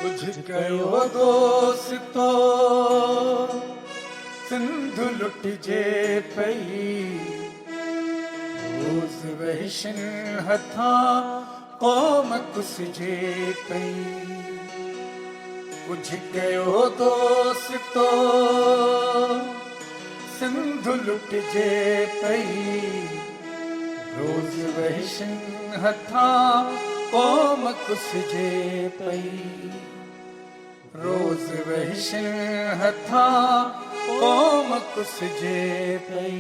कुछ कयो दोस्तो सिंधु लुट जे पई रोज़ वहशन हथां क़ौम कुसजे पई। कुछ कयो दोस्तो सिंधु लुट जे पई रोज़ वहशन हथां क़ौम कुसजे पई। रोज़ वहशन हथां क़ौम कुसजे पई।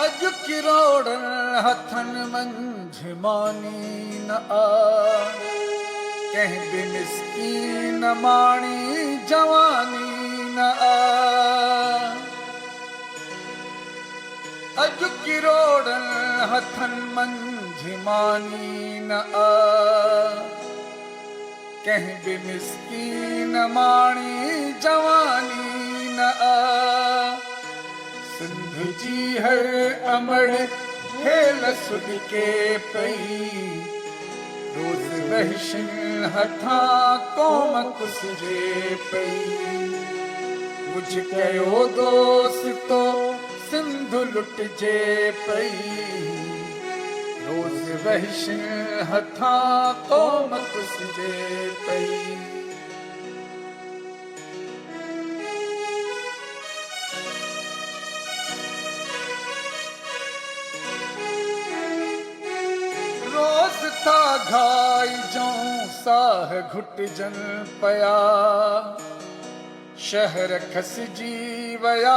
अॼु किरोड़न हथन मंझि मानी न आ कंहिं बि मिस्कीन माणी जवानी न आ। अॼु किरोड़न हथन मंझि मानी न आ कंहिं बि मिस्कीन माणी जवानी न आ। सिंध जी हर अमड़ हेल सुॾके पई रोज़ वहशन हथां क़ौम कुसजे पई। कुझ कयो दोस्तो सिंधु लुटजे पई रोज़ वहशन हथां क़ौम कुसजे पई। रोज़ था घाइजऊं साह घुटजन पया शहर खसजी वया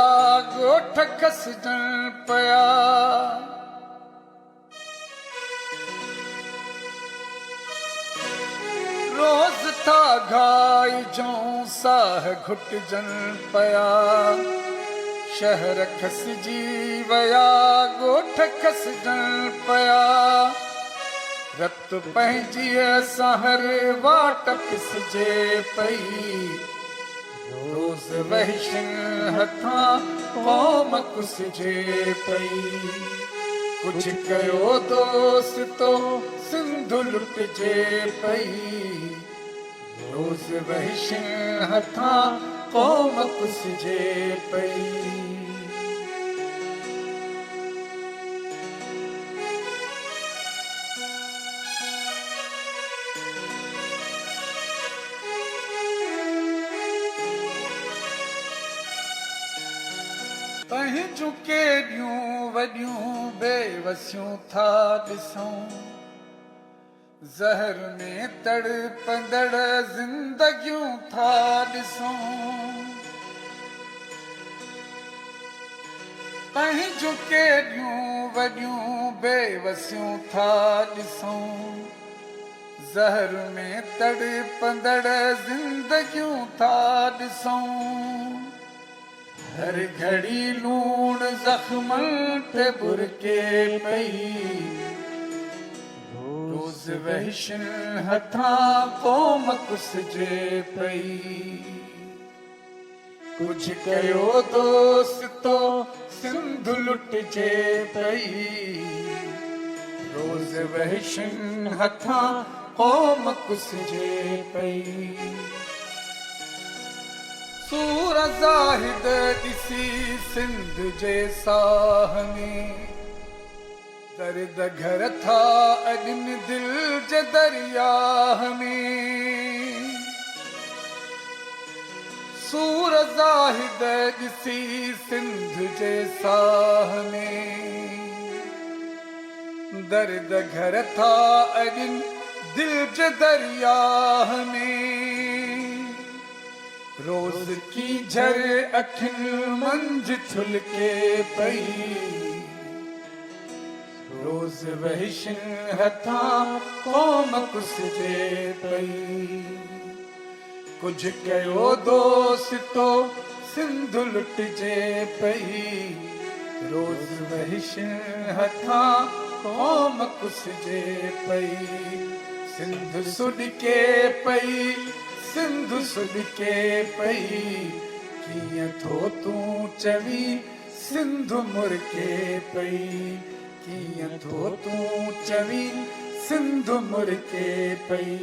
ॻोठ खसजन पया। रोज़ था घाइजऊं साह घुटजन पया शहर खसजी वया ॻोठ खसजन पया। रत पंहिंजी सहर वाट पिसजे पई रोज़ वहशन हथां क़ौम कुसजे पई। कुछ कयो दोस्तो सिंधु लुटजे पई रोज़ वहशन हथां क़ौम कुसजे पई। पंहिंजूं केॾियूं वॾियूं बेवसियूं था ॾिसूं ज़हर में तड़पंदड़ ज़िंदगियूं था ॾिसूं। पंहिंजूं केॾियूं वॾियूं बेवसियूं था ॾिसूं ज़हर में तड़पंदड़ ज़िंदगियूं था ॾिसूं। हर घड़ी लूण ज़ख्मन ते बुरके पई रोज़ वहशन हथां क़ौम कुसजे पई। कुछ कयो दोस्तो सिंधु लुटजे पई रोज़ वहशन हथां क़ौम कुसजे पई। सूर ज़ाहिद ॾिसी सिंध जे साह में दर्द घर था अॼु दिल जे दरियाह में। सूर ज़ाहिद ॾिसी सिंध जे साह में दर्द घर था अॼु दिल जे दरियाह में। रोज़ की झर अखियुनि मंझि छुलके पई रोज़ वहशन हथां क़ौम कुसजे पई। कुझ कयो दोस्तो सिंधु लुटजे पई रोज़ वहशन हथां क़ौम कुसजे पई। सिंध सुॾके पई सिंधु सुॾके पई कीअं थो तूं चवी सिंधु मुरके पई कीअं थो तूं चवी सिंधु मुरके पई